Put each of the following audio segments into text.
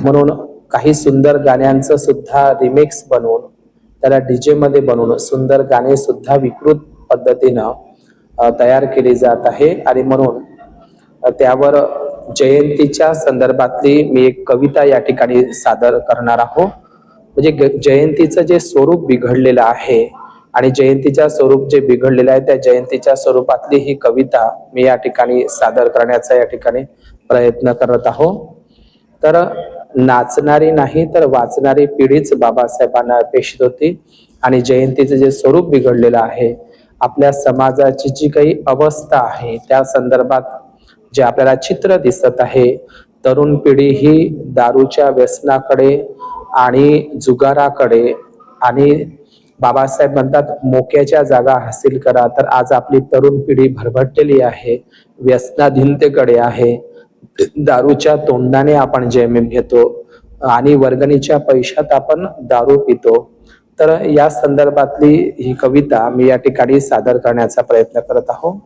म्हणून काही सुंदर गाण्यांचं सुद्धा रिमिक्स बनवून त्याला डीजे मध्ये बनवून सुंदर गाणे सुद्धा विकृत पद्धतीनं तयार केली जात आहे। आणि म्हणून त्यावर जयंतीच्या संदर्भातली मी एक कविता या ठिकाणी सादर करणार आहोत। म्हणजे जयंतीचं जे स्वरूप बिघडलेलं आहे आणि जयंतीच्या स्वरूप जे बिघडलेलं आहे त्या जयंतीच्या स्वरूपातली ही कविता मी या ठिकाणी सादर करण्याचा या ठिकाणी प्रयत्न करत आहोत। तर नाचणारी नाही तर वाचणारी पिढीच बाबासाहेबांना अपेक्षित होती आणि जयंतीचं जे स्वरूप बिघडलेलं आहे, आपल्या समाजाची जी काही अवस्था आहे त्या संदर्भात जे आपल्याला चित्र दिसत आहे, तरुण पिढी ही दारूच्या व्यसनाकडे आणि जुगाराकडे आणि बाबासाहेब म्हणतात मोक्याच्या जागा हासिल करा, तर आज आपली तरुण पिढी भरभटलेली आहे, व्यसनाधीनतेकडे आहे। दारूच्या तोंडाने आपण जयमेम घेतो आणि वर्गणीच्या पैशात आपण दारू पितो। तर या संदर्भातली ही कविता मी या ठिकाणी सादर करण्याचा प्रयत्न करत आहोत।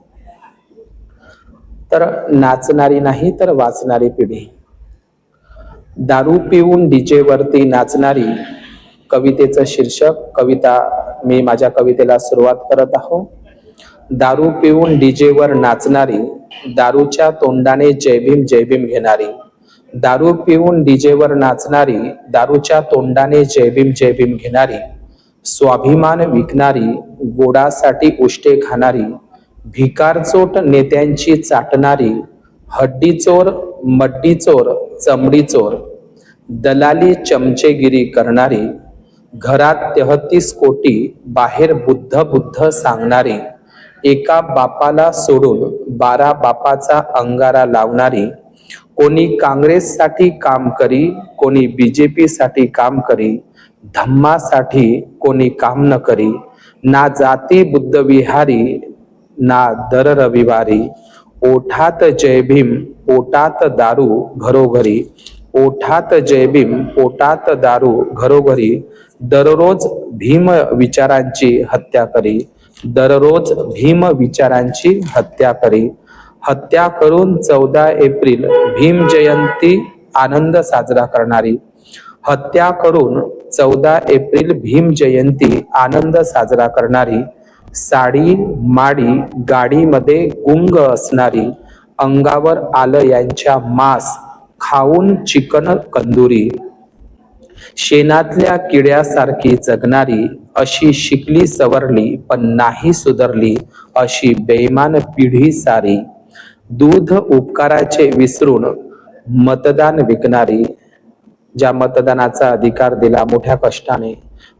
तर नाचणारी नाही तर वाचणारी पिढी। दारू पिऊन डीजे वरती नाचणारी, कवितेचं शीर्षक, कविता मी माझ्या कवितेला सुरुवात करत आहोत। दारू पिऊन डीजे वर नाचणारी, दारूच्या तोंडाने जय भीम घेणारी। दारू पिऊन डीजे वर नाचणारी, दारूच्या तोंडाने जय भीम घेणारी। स्वाभिमान विकणारी, गोडासाठी उष्टे खाणारी। भिकारचोट नेत्यांची चाटणारी, हड्डी चोर, मड्डी चोर, चमडी चोर। दलाली चमचेगिरी करणारी, घरात 33 कोटी, बाहेर बुद्ध बुद्ध सांगणारी। एका बापाला सोडून 12 बापाचा अंगारा लावणारी। कोणी काँग्रेससाठी काम करी, कोणी बीजेपी साठी काम करी। धम्मासाठी कोणी काम न करी। ना जाती बुद्ध विहारी, ना दर रविवारी। ओठात जय भीम, पोटात दारू घरोघरी। ओठात जय भीम, पोटात दारू घरोघरी। दररोज भीम विचारांची हत्या करी। दररोज भीम विचारांची हत्या करी। हत्या करून 14 एप्रिल भीम जयंती आनंद साजरा करणारी। हत्या करून 14 एप्रिल भीम जयंती आनंद साजरा करणारी। साडी माडी गाडीमध्ये गुंग असणारी। अंगावर आलं यांच्या मांस, खाऊन चिकन कंदुरी। शेणातल्या किड्यासारखी जगणारी, अशी शिकली सवरली पण नाही सुधरली, अशी बेईमान पिढी सारी। दूध उपकाराचे विसरून मतदान विकणारी, ज्या मतदानाचा अधिकार दिला मोठ्या कष्टाने,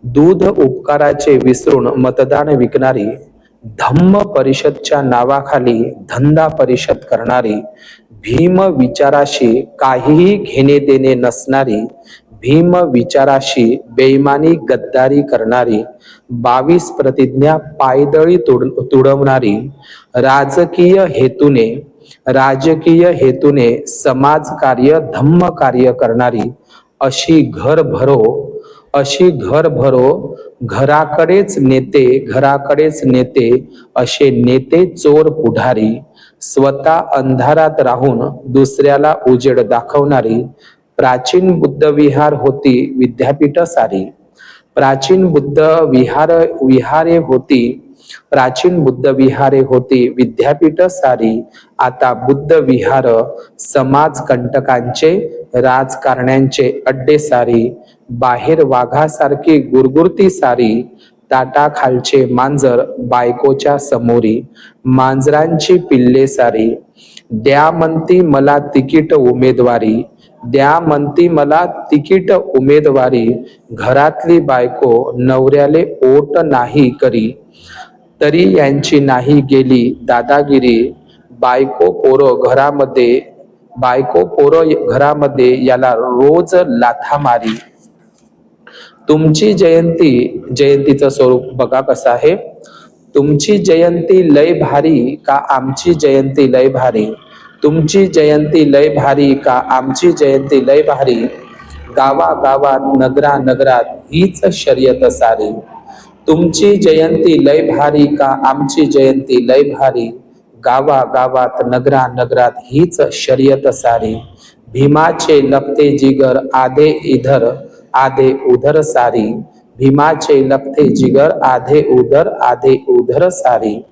दूध उपकाराचे विसरून मतदान विकणारी। धम्म परिषदच्या नावाखाली धंदा परिषद करणारी। भीम विचाराशी काहीही घेणे देणे नसणारी। भीम विचाराशी बेईमानी गद्दारी करणारी। 22 प्रतिज्ञा पायदळी तुडवणारी। राजकीय हेतूने समाजकार्य धम्म कार्य करणारी। अशी घर भरो घराकडेच नेते, असे नेते चोर पुढारी। स्वतः अंधारात राहून दुसऱ्याला उजेड दाखवणारी। प्राचीन बुद्ध विहार होती विद्यापीठ सारी। प्राचीन बुद्ध विहारे होती विद्यापीठ सारी। आता बुद्ध विहार समाजकंटकांचे, राजकारण्यांचे अड्डे सारी। बाहेर वाघासारखी गुरगुरती सारी। ताटाखालचे मांजर बायकोच्या समोरी। मांजरांची पिल्ले सारी। द्या म्हणती मला तिकीट उमेदवारी। द्या म्हणती मला तिकीट उमेदवारी। घरातली बायको नवऱ्याले ओट नाही करी, तरी यांची नाही गेली दादागिरी। बायको पोरो घरामध्ये याला रोज लाथा मारी। तुमची जयंतीचं स्वरूप बघा कसं आहे। तुमची जयंती लय भारी का आमची जयंती लय भारी। तुमची जयंती लय भारी का आमची जयंती लय भारी। गावागावात नगरात हीच शर्यत सारी। तुमची जयंती लय भारी का आमची जयंती लय भारी। गावागावात नगरात हीच शर्यत सारी। भीमाचे लपते जिगर आधे इधर आधे उधर सारी, भीमाचे लपते जिगर आधे उधर सारी.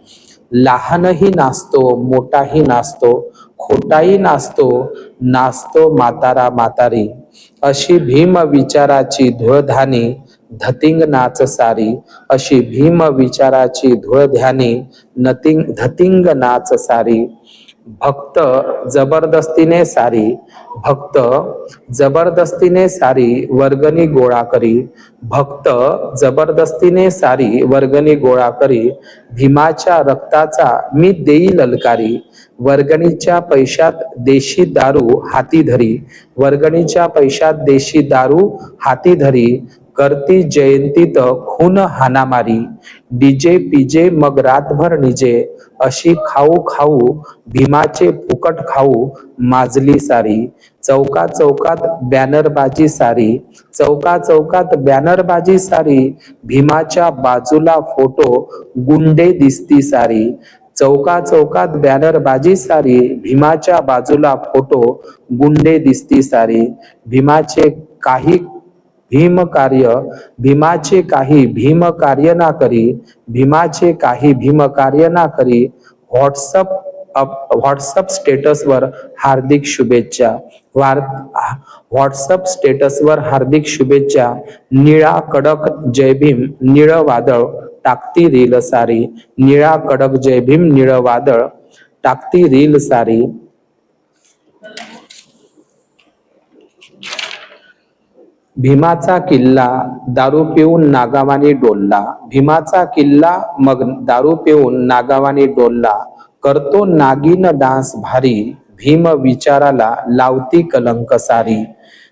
लहानही नाचतो मोठाही नाचतो, खोटाही नाचतो, नाचतो म्हातारा म्हातारी. अशी भीम विचाराची धुळधानी धतिंग नाच सारी, अशी भीम विचाराची धुळधानी धतिंग नाच सारी. भक्त जबरदस्तीने सारी, भक्त जबरदस्तीने सारी वर्गणी गोळा करी, भक्त जबरदस्तीने सारी वर्गणी गोळा करी. भीमाच्या रक्ताचा मी देई ललकारी, वर्गणीच्या पैशात देशी दारू हाती धरी, वर्गणीच्या पैशात देशी दारू हाती धरी. करती जयंतीत खून हानामारी, डीजे पीजे मग रातभर निजे, अशी खाऊ खाऊ भीमाचे फुकट खाऊ माजली सारी. चौका चौकात बॅनरबाजी सारी, चौका चौकात बॅनरबाजी सारी, भीमाच्या बाजूला फोटो गुंडे दिसती सारी. चौका चौकात बॅनरबाजी सारी, भीमाच्या बाजूला फोटो गुंडे दिसती सारी. भीमाचे काही भीम कार्य ना करी, भीमाचे काही भीम कार्य ना करी. व्हॉट्सअप स्टेटसवर हार्दिक शुभेच्छा, व्हॉट्सअप स्टेटसवर हार्दिक शुभेच्छा. निळा कडक जय भीम निळ वादळ टाकती रील सारी, निळा कडक जय भीम निळ वादळ टाकती रील सारी. भीमाचा किल्ला दारू पिऊन नागावानी डोलला, भीमाचा किल्ला मग दारू पिऊन नागावानी डोलला. करतो नागिन डान्स भारी, भीम विचाराला लावती कलंक सारी,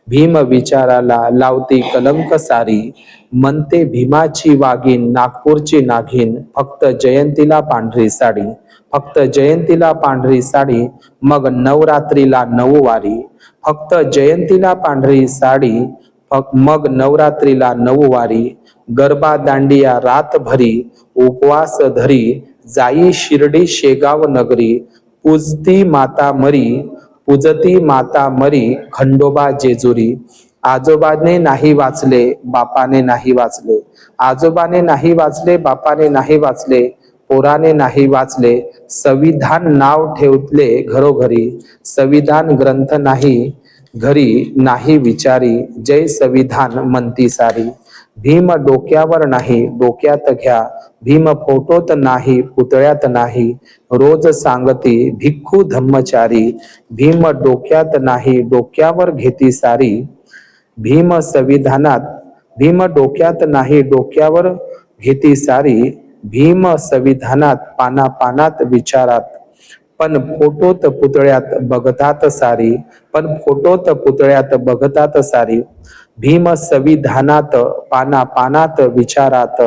भीम विचाराला लावती कलंक सारी. म्हणते भीमाची वागीन नागपूरची नागिन, फक्त जयंतीला पांढरी साडी, फक्त जयंतीला पांढरी साडी, मग नवरात्रीला नऊवारी. फक्त जयंतीला पांढरी साडी, मग नवरात्रीला नऊवारी. गरबा दांडिया रातभरी उपवास धरी, जाई शिर्डी शेगाव नगरी. पूजती माता मरी खंडोबा जेजुरी. आजोबाने नाही वाचले बापाने नाही वाचले, आजोबाने नाही वाचले बापाने नाही वाचले, पोराने नाही वाचले. संविधान नाव ठेवले घरोघरी, संविधान ग्रंथ नाही घरी नाही विचारी. जय संविधान म्हणती सारी. भीम डोक्यावर नाही डोक्यात घ्या, भीम फोटोत नाही पुतळ्यात नाही, रोज सांगती भिक्खू धम्मचारी. भीम डोक्यात नाही डोक्यावर घेती सारी, भीम डोक्यात नाही डोक्यावर घेती सारी. भीम संविधानात पाना पानात विचारात, पण फोटोत पुतळ्यात बघतात सारी, पण फोटोत पुतळ्यात बघतात सारी. भीम संविधानात पाना पानात विचारात,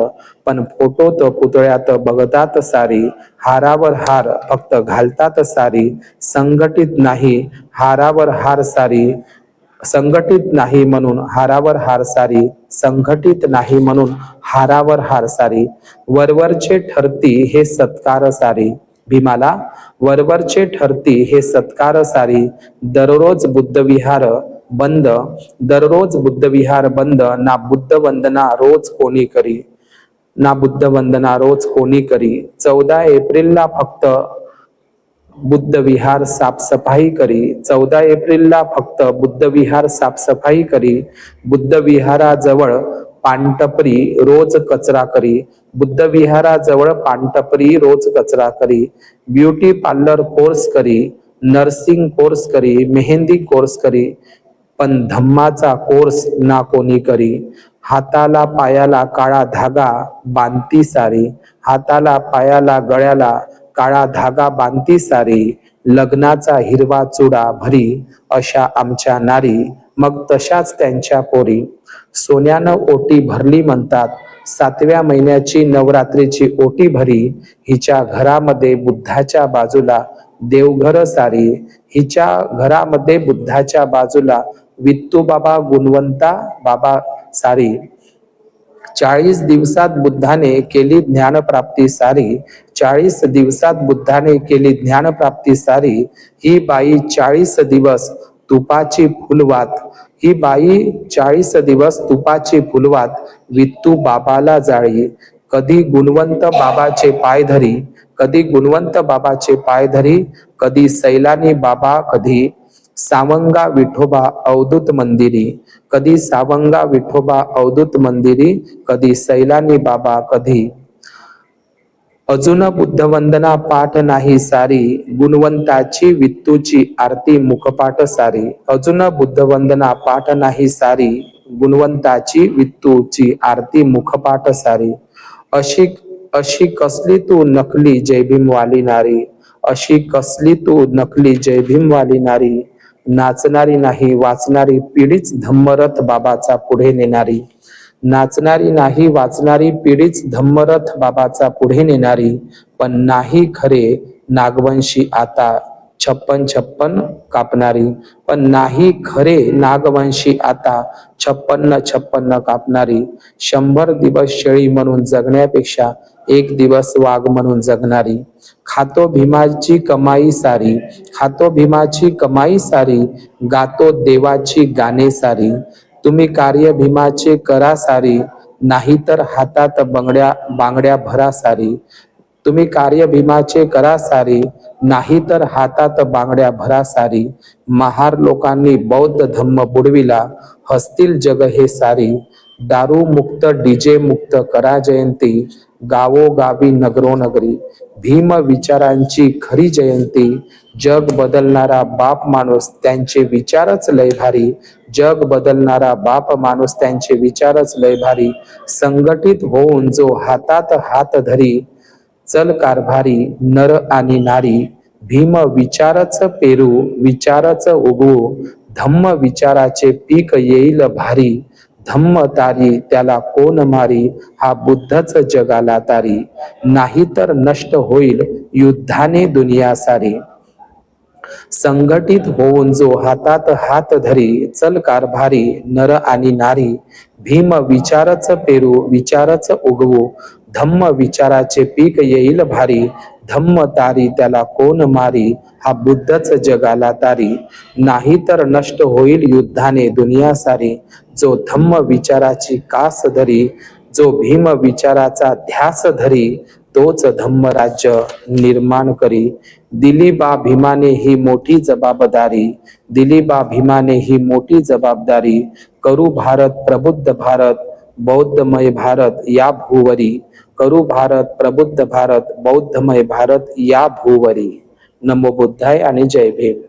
पण फोटोत पुतळ्यात बघतात सारी. हारावर हार फक्त घालतात सारी, संघटित नाही हारावर हार सारी, संघटित नाही म्हणून हारावर हार सारी, संघटित नाही म्हणून हारावर हार सारी. वरवरचे ठरती हे सत्कार सारी, भीमाला वरवरचे ठरती हे सत्कार सारी. दररोज बुद्धविहार बंद, दररोज बुद्धविहार बंद, ना बुद्ध वंदना रोज कोणी करी, ना बुद्ध वंदना रोज कोणी करी. 14 एप्रिलला फक्त बुद्धविहार साफसफाई करी, 14 एप्रिलला फक्त बुद्धविहार साफसफाई करी. बुद्धविहाराजवळ पानटपरी रोज कचरा करी, बुद्धविहाराजवळ पानटपरी रोज कचरा करी. ब्युटी पार्लर कोर्स करी, नर्सिंग कोर्स करी, मेहंदी कोर्स करी, पण धम्माचा कोर्स ना कोणी करी. हाताला पायाला काळा धागा बांधती सारी, हाताला पायाला गळ्याला काळा धागा बांधती सारी. लग्नाचा हिरवा चुडा भरी अशा आमच्या नारी, मग तशाच त्यांच्या पोरी. सोन्यानं ओटी भरली म्हणतात, 7व्या महिन्याची नवरात्रीची ओटी भरी. हिच्या घरामध्ये बुद्धाच्या बाजूला देवघर सारी, हिच्या घरामध्ये बुद्धाच्या बाजूला वित्तू बाबा गुणवंता बाबा सारी. 40 दिवसात बुद्धाने केली ज्ञानप्राप्ती सारी, 40 दिवसात बुद्धाने केली ज्ञानप्राप्ती सारी. ही बाई 40 दिवस तुपाची फुलवात. ही बाई 40 दिवस तुपाची फुलवात वित्तू बाबाला जाळी. कधी गुणवंत बाबाचे पाय धरी, कधी गुणवंत बाबाचे पाय धरी, कधी सैलानी बाबा, कधी सावंगा विठोबा अवधूत मंदिरी, कधी सावंगा विठोबा अवधूत मंदिरी, कधी सैलानी बाबा, कधी अजून बुद्धवंदना पाठ नाही सारी, गुणवंताची वित्तूची आरती मुखपाठ सारी. अजून बुद्धवंदना पाठ नाही सारी, गुणवंताची वित्तूची आरती मुखपाठ सारी. अशी अशी कसली तू नकली जय भीम वाली नारी, अशी कसली तू नकली जय भीम वाली नारी. नाचणारी नाही वाचणारी पिढीच धम्मरथ बाबाचा पुढे नेणारी. नाचणारी नाही वाचणारी पिढीच धम्मरथ बाबाचा पुढे नेणारी. पण नाही खरे नागवंशी आता 56 कापणारी. पण नाही खरे नागवंशी आता 56 कापणारी. 100 दिवस शेळी म्हणून जगण्यापेक्षा 1 दिवस वाघ म्हणून जगणारी. खातो भीमाची कमाई सारी, खातो भीमाची कमाई सारी, गातो देवाची गाणे सारी. तुम्ही कार्य भीमाचे करा सारी, नाहीतर हातात बांगड्या भरा सारी. तुम्ही कार्य भीमाचे करा सारी, नाहीतर हातात बांगड्या भरा सारी. महार लोकांनी बौद्ध धम्म बुडविला, हसतील जग हे सारी. दारू मुक्त डीजे मुक्त करा जयंती, गावोगावी नगरोनगरी. भीम विचारांची खरी जयंती. जग बदलणारा बाप माणूस त्यांचे विचारच लय भारी. जग बदलणारा बाप माणूस त्यांचे विचारच लय भारी. संघटित होऊन जो हातात हात धरी, चल कारभारी नर आणि नारी. भीम विचारच पेरू विचारच उगवू, धम्म विचाराचे पीक येईल भारी. धम्म तारी त्याला कोण मारी, हा बुद्धच जगाला तारी. नाहीतर नष्ट होईल युद्धाने दुनिया सारी. संघटित होऊन जो हातात हात धरी, चल कारभारी नर आणि नारी. भीम विचारच पेरू विचारच उगवू, धम्म विचाराचे पीक येईल भारी. धम्म तारी त्याला कोण मारी, हा बुद्धच जगाला तारी. नाहीतर नष्ट होईल युद्धाने दुनिया सारी. जो धम्म विचाराची कास धरी, जो भीम विचाराचा ध्यास धरी, तोच धम्मराज्य निर्माण करी. दिली बा भीमाने ही मोठी जबाबदारी, दिली बा भीमाने ही मोठी जबाबदारी. करू भारत प्रबुद्ध भारत, बौद्धमय भारत या भूवरी. करू भारत प्रबुद्ध भारत, बौद्धमय भारत या भूवरी. नमो बुद्धाय आणि जय भीम.